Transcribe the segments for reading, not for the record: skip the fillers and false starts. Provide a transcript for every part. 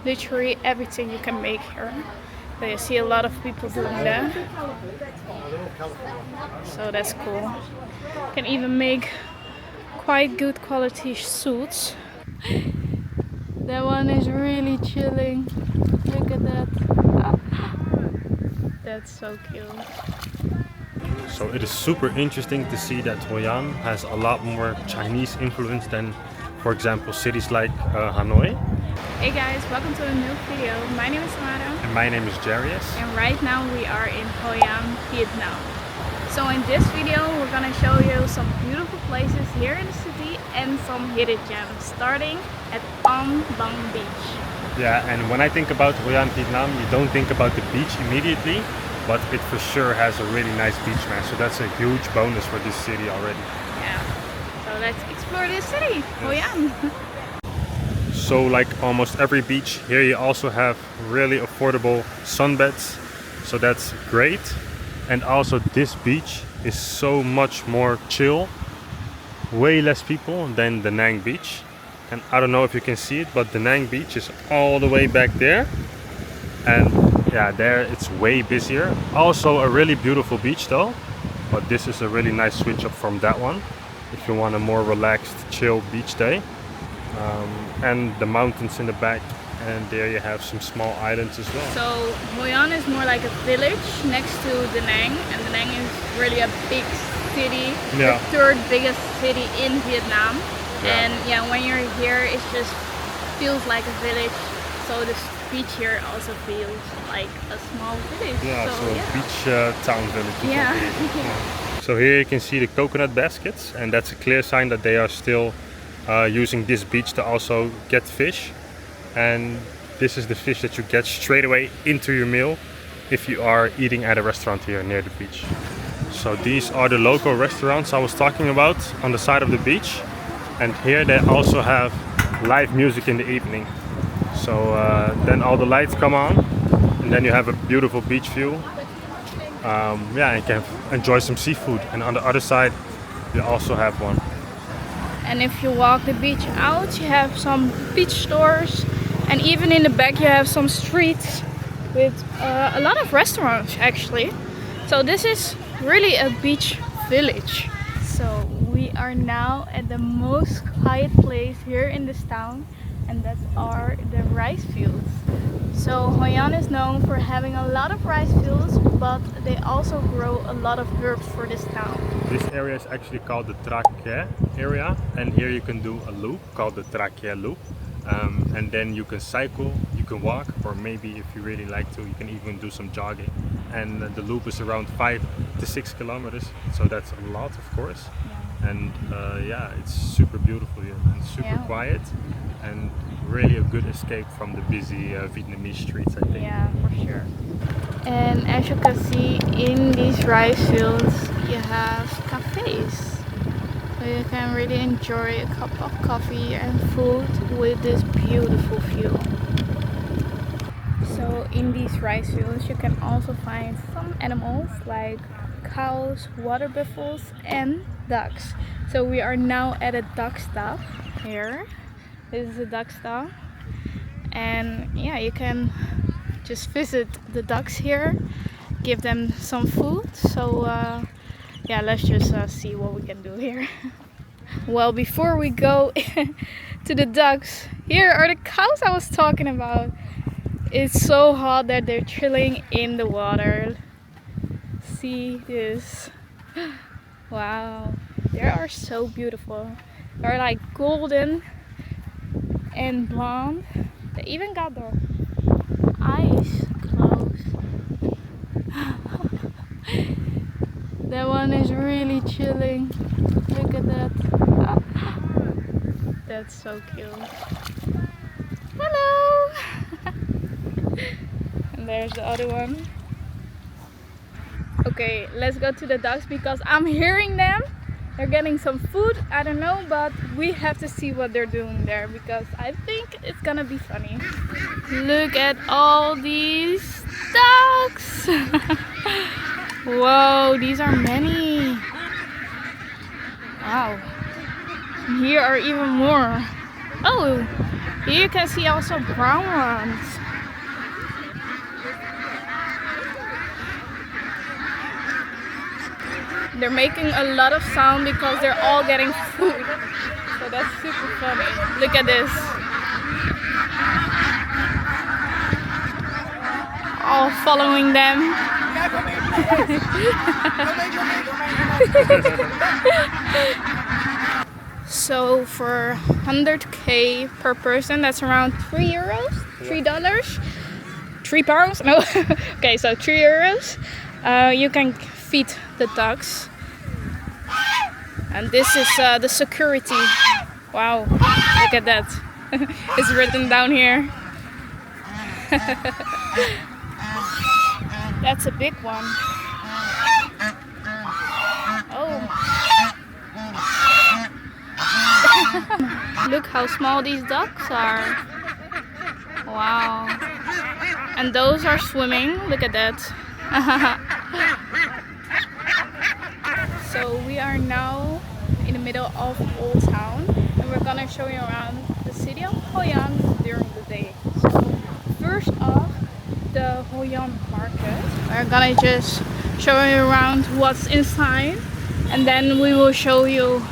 literally everything you can make here. So you see a lot of people doing that. So that's cool. You can even make quite good quality suits. That one is really chilling. Look at that. That's so cute. So it is super interesting to see that Hoi An has a lot more Chinese influence than, for example, cities like Hanoi. Hey guys, welcome to a new video. My name is Samara. And my name is Jarius. And right now we are in Hoi An, Vietnam. So in this video we're gonna show you some beautiful places here in the city and some hidden gems, starting at An Bang Beach. Yeah, and when I think about Hoi An, Vietnam, you don't think about the beach immediately, but it for sure has a really nice beach, man. So that's a huge bonus for this city already. Yeah, so let's explore this city, Hoi An. So like almost every beach, here you also have really affordable sunbeds. So that's great. And also this beach is so much more chill. Way less people than Da Nang beach. And I don't know if you can see it, but Da Nang beach is all the way back there. And yeah, there it's way busier. Also a really beautiful beach though. But this is a really nice switch up from that one, if you want a more relaxed, chill beach day. And the mountains in the back, and there you have some small islands as well. So Hoi An is more like a village next to Da Nang, and Da Nang is really a big city, Yeah. the third biggest city in Vietnam. Yeah. And yeah, when you're here it just feels like a village, so the beach here also feels like a small village. Yeah, so yeah. a beach town village. Yeah. So here you can see the coconut baskets, and that's a clear sign that they are still using this beach to also get fish. And this is the fish that you get straight away into your meal if you are eating at a restaurant here near the beach. So these are the local restaurants I was talking about on the side of the beach. And here they also have live music in the evening. So then all the lights come on, and then you have a beautiful beach view. Yeah, you can enjoy some seafood. And on the other side, you also have one. And if you walk the beach out, you have some beach stores, and even in the back you have some streets with a lot of restaurants actually. So this is really a beach village. So we are now at the most quiet place here in this town, and that are the rice fields. So Hoi An is known for having a lot of rice fields, but they also grow a lot of herbs for this town. This area is actually called the Tra Khe area, and here you can do a loop called the Tra Khe loop. And then you can cycle, you can walk, or maybe if you really like to, you can even do some jogging. And the loop is around 5 to 6 kilometers, so that's a lot, of course. Yeah. And yeah, it's super beautiful here and super quiet, and really a good escape from the busy Vietnamese streets, I think. Yeah, for sure. And as you can see, in these rice fields you have cafes. So you can really enjoy a cup of coffee and food with this beautiful view. So in these rice fields you can also find some animals like cows, water buffaloes and ducks. So we are now at a duck stop here. This is a duck stop, and yeah, you can just visit the ducks here, give them some food. So yeah, let's just see what we can do here. Well, before we go to the ducks, here are the cows I was talking about. It's so hot that they're chilling in the water. See this? Wow, they are so beautiful. They're like golden and blonde. They even got their eyes closed. That one is really chilling. Look at that. That's so cute. Hello! And there's the other one. Okay, let's go to the ducks because I'm hearing them. They're getting some food, I don't know, but we have to see what they're doing there because I think it's gonna be funny. Look at all these ducks! Whoa, these are many! Wow. And here are even more. Oh, here you can see also brown ones. They're making a lot of sound because they're all getting food. So that's super funny. Look at this. All following them. So for 100k per person, that's around 3 euros, $3, £3? No. Okay, so 3 euros. You can feed the ducks. And this is the security. Wow, look at that. It's written down here. That's a big one. Oh. Look how small these ducks are. Wow. And those are swimming. Look at that. So we are now in the middle of Old Town, and we're gonna show you around the city of Hoi An during the day. So first off, the Hoi An Market. We're gonna just show you around what's inside, and then we will show you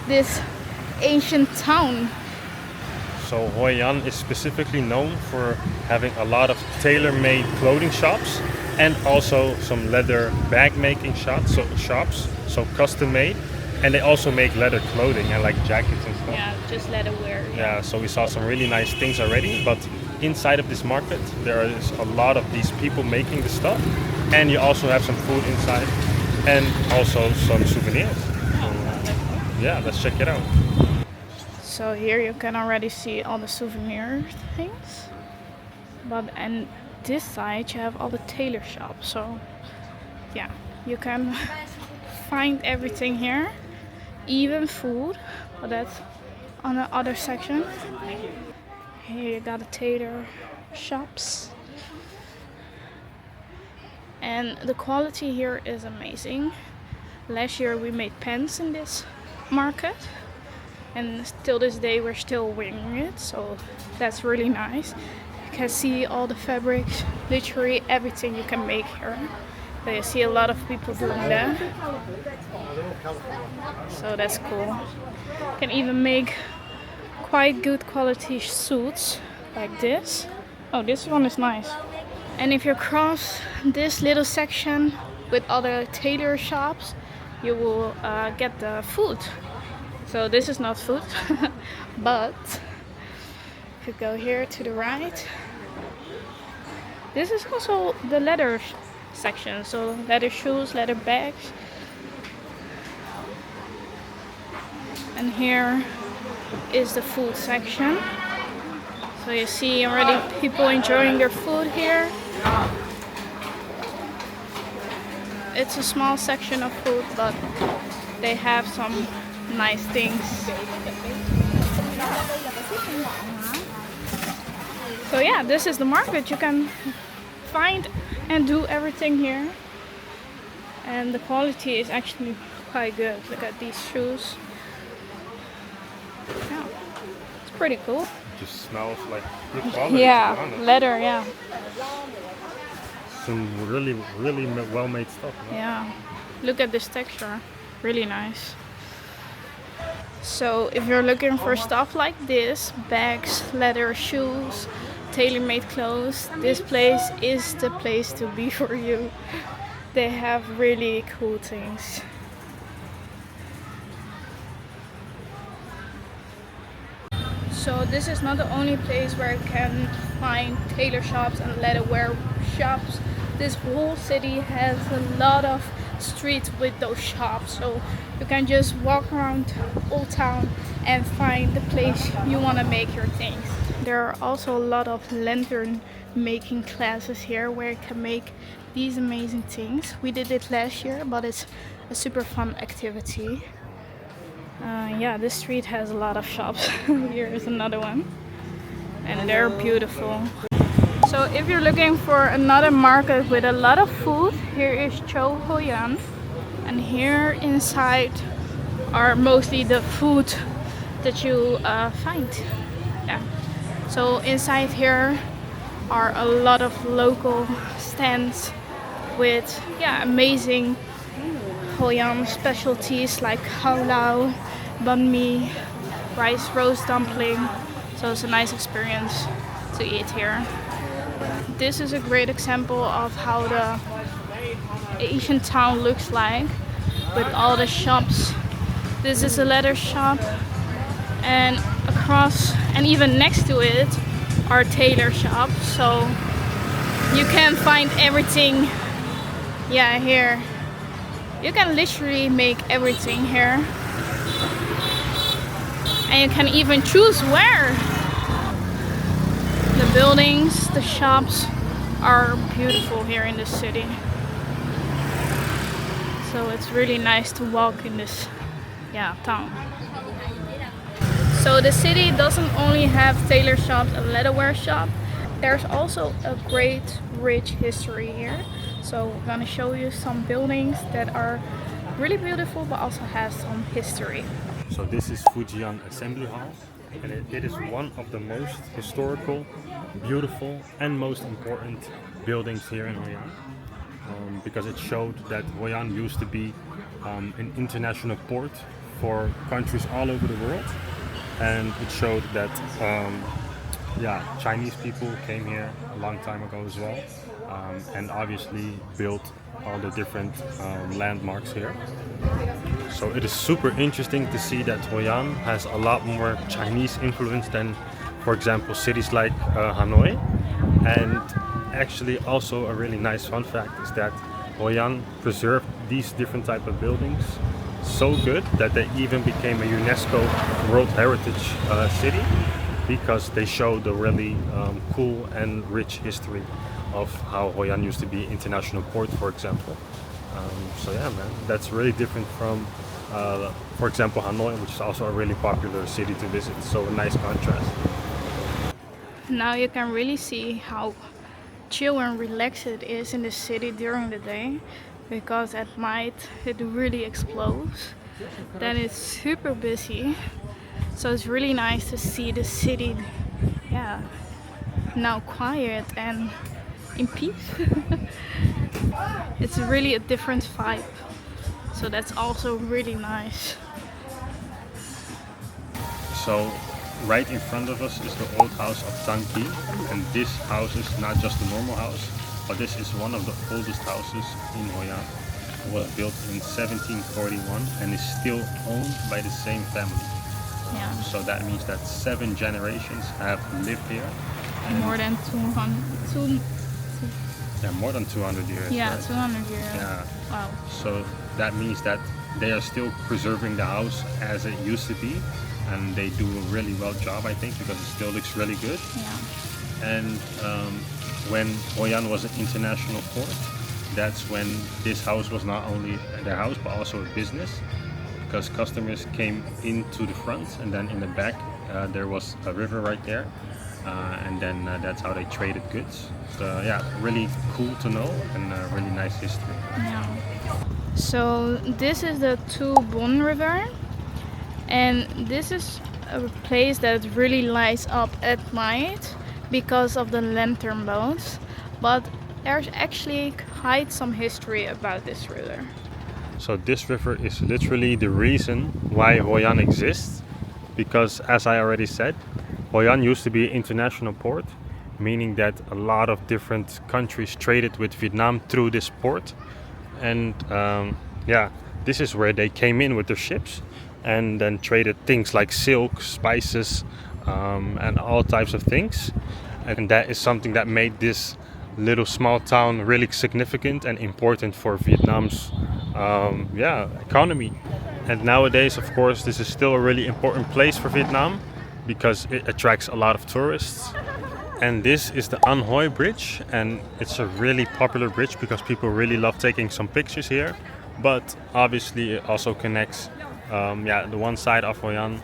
this ancient town. So Hoi An is specifically known for having a lot of tailor-made clothing shops and also some leather bag making shops, so custom made. And they also make leather clothing and like jackets and stuff. Yeah, just leather wear. Yeah, so we saw some really nice things already, but inside of this market there is a lot of these people making the stuff, and you also have some food inside and also some souvenirs. Yeah, let's check it out. So here you can already see all the souvenir things, but and this side you have all the tailor shops. So yeah, you can find everything here, even food, but that's on the other section. Here you got the tailor shops, and the quality here is amazing. Last year we made pants in this market, and till this day we're still wearing it, so that's really nice. You can see all the fabrics, literally everything you can make here. So you see a lot of people doing that, so that's cool. You can even make quite good quality suits like this. Oh, this one is nice. And if you cross this little section with other tailor shops, you will get the food. So this is not food, but if you go here to the right, this is also the leather section. So leather shoes, leather bags. And here is the food section. So you see already people enjoying their food here. It's a small section of food, but they have some nice things. So yeah, this is the market. You can find and do everything here, and the quality is actually quite good. Look at these shoes. Yeah, it's pretty cool. Just smells like good quality. Yeah, leather. Yeah. Some really well-made stuff. Right? Yeah, look at this texture, really nice. So if you're looking for stuff like this, bags, leather, shoes, tailor-made clothes, this place is the place to be for you. They have really cool things. So this is not the only place where you can find tailor shops and leatherware shops. This whole city has a lot of streets with those shops, so you can just walk around Old Town and find the place you want to make your things. There are also a lot of lantern making classes here where you can make these amazing things. We did it last year, but it's a super fun activity. Yeah, this street has a lot of shops. Here is another one, and they're beautiful. So if you're looking for another market with a lot of food, here is Cho Hoi An, and here inside are mostly the food that you find. So inside here are a lot of local stands with amazing Hoi An specialties like khao lao, banh mi, rice roast dumpling. So it's a nice experience to eat here. This is a great example of how the Asian town looks like with all the shops. This is a leather shop, and across and even next to it are tailor shops. So you can find everything here. You can literally make everything here, and you can even choose where. The buildings, the shops are beautiful here in the city. So it's really nice to walk in this town. So the city doesn't only have tailor shops and leatherware shop. There's also a great rich history here. So we're gonna show you some buildings that are really beautiful but also have some history. So this is Fujian Assembly Hall, and it is one of the most historical, beautiful and most important buildings here in Hoi An, because it showed that Hoi An used to be an international port for countries all over the world, and it showed that Chinese people came here a long time ago as well, and obviously built all the different landmarks here. So it is super interesting to see that Hoi An has a lot more Chinese influence than, for example, cities like Hanoi. And actually also a really nice fun fact is that Hoi An preserved these different type of buildings so good that they even became a UNESCO World Heritage City, because they show the really cool and rich history of how Hoi An used to be international port, for example. So yeah, man, that's really different from, for example, Hanoi, which is also a really popular city to visit. So a nice contrast. Now you can really see how chill and relaxed it is in the city during the day, because at night it really explodes. Then it's super busy. So it's really nice to see the city, now quiet and in peace. It's really a different vibe. So that's also really nice. So right in front of us is the old house of Tang Ki, and this house is not just a normal house, but this is one of the oldest houses in Hoi An. It was built in 1741 and is still owned by the same family. Yeah. So that means that 7 generations have lived here. More than 200. Yeah, more than 200 years. Yeah, right? 200 years. Yeah. Wow. So that means that they are still preserving the house as it used to be, and they do a really well job, I think, because it still looks really good. Yeah. And when Hoi An was an international port, that's when this house was not only their house but also a business, because customers came into the front, and then in the back there was a river right there, and then that's how they traded goods. So yeah, really cool to know, and really nice history. Yeah. So this is the Tu Bon River, and this is a place that really lights up at night because of the lantern boats, but there's actually quite some history about this river. So this river is literally the reason why Hoi An exists, because as I already said, Hoi An used to be an international port, meaning that a lot of different countries traded with Vietnam through this port. And this is where they came in with their ships and then traded things like silk, spices, and all types of things. And that is something that made this little small town really significant and important for Vietnam's economy. And nowadays, of course, this is still a really important place for Vietnam because it attracts a lot of tourists. And this is the An Hoi Bridge, and it's a really popular bridge because people really love taking some pictures here. But obviously it also connects the one side of Hoi An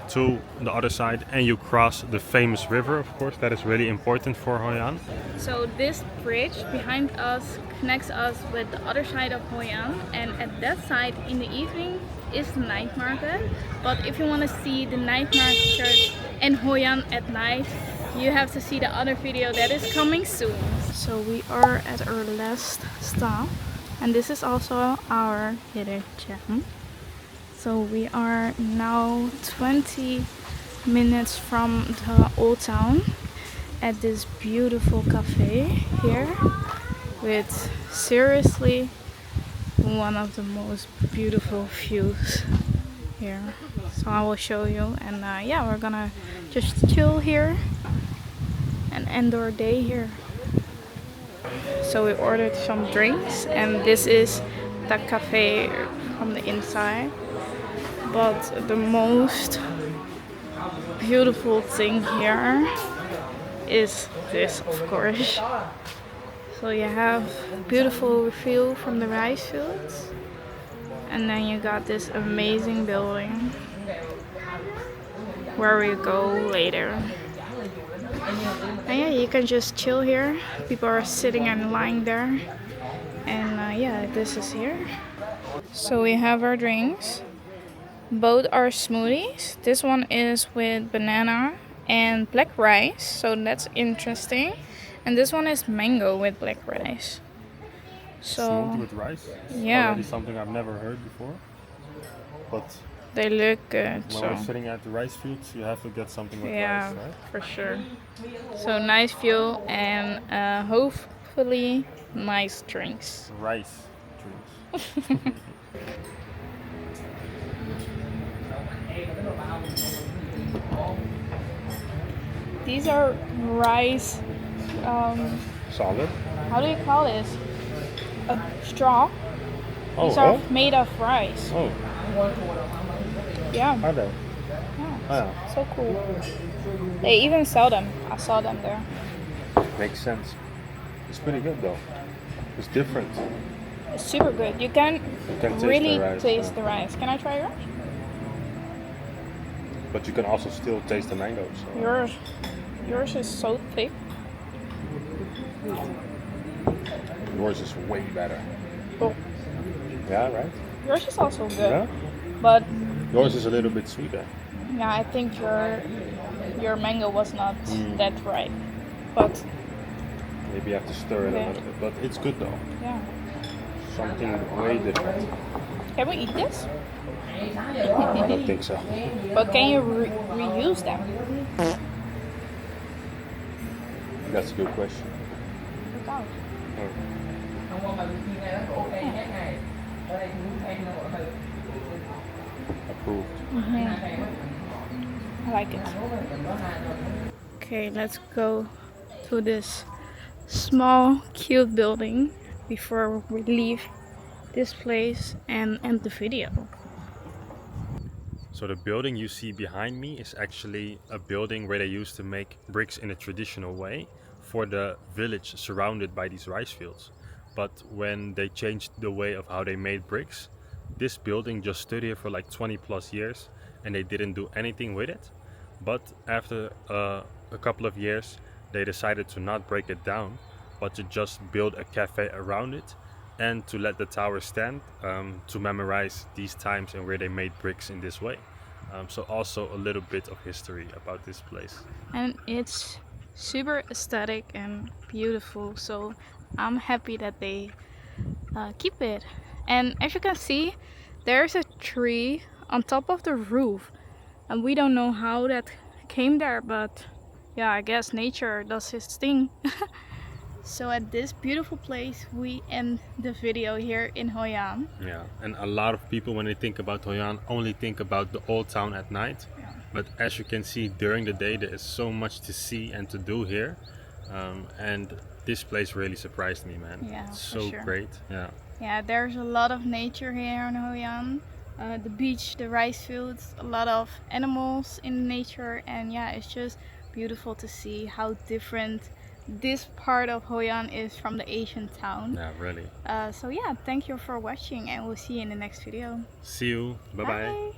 to the other side, and you cross the famous river, of course, that is really important for Hoi An. So this bridge behind us connects us with the other side of Hoi An, and at that side in the evening is the night market. But if you want to see the night market in Hoi An at night you have to see the other video that is coming soon. So we are at our last stop, and this is also our hidden gem. So we are now 20 minutes from the old town at this beautiful cafe here with seriously one of the most beautiful views here. So I will show you, and yeah, we're gonna just chill here and end our day here. So we ordered some drinks, and this is the cafe from the inside. But the most beautiful thing here is this, of course. So you have beautiful view from the rice fields, and then you got this amazing building where we go later. And yeah, you can just chill here. People are sitting and lying there, and yeah, this is here. So we have our drinks. Both are smoothies. This one is with banana and black rice, so that's interesting. And this one is mango with black rice. So Smoothie with rice? Yeah. Already something I've never heard before. But they look good. when we're sitting at the rice fields, you have to get something with rice, right? For sure. So nice view and hopefully nice drinks. Rice drinks. These are rice. Solid. How do you call this? A straw. Oh, These are made of rice. Oh, Yeah. are they? Yeah. Oh, yeah. So cool. They even sell them. I saw them there. Makes sense. It's pretty good though. It's different. It's super good. You can taste really the rice, taste yeah. the rice. Can I try yours? But you can also still taste the mango. So. Yours is so thick. Yours is way better. Oh, Yeah, right? yours is also good. Yeah? But Yours is a little bit sweeter. yeah, I think your mango was not that ripe. But Maybe you have to stir it a little bit. But it's good though. yeah. Something way different. Can we eat this? I don't think so. But can you reuse them? That's a good question. Look out. Approved. I like it. Okay, let's go to this small, cute building before we leave this place and end the video. So the building you see behind me is actually a building where they used to make bricks in a traditional way for the village surrounded by these rice fields. But when they changed the way of how they made bricks, this building just stood here for like 20 plus years and they didn't do anything with it. But after a couple of years, they decided to not break it down, but to just build a cafe around it and to let the tower stand to memorize these times and where they made bricks in this way. So also a little bit of history about this place. And it's super aesthetic and beautiful, so I'm happy that they keep it. And as you can see, there's a tree on top of the roof, and we don't know how that came there, but yeah, I guess nature does its thing. So at this beautiful place we end the video here in Hoi An. Yeah, and a lot of people when they think about Hoi An only think about the old town at night. Yeah. But as you can see, during the day there is so much to see and to do here. And this place really surprised me, man. Yeah, it's for so sure. great. Yeah. Yeah, there's a lot of nature here in Hoi An. The beach, the rice fields, a lot of animals in nature, and yeah, it's just beautiful to see how different this part of Hoi An is from the ancient town. Yeah, really. So yeah, thank you for watching, and we'll see you in the next video. See you. Bye bye. Bye.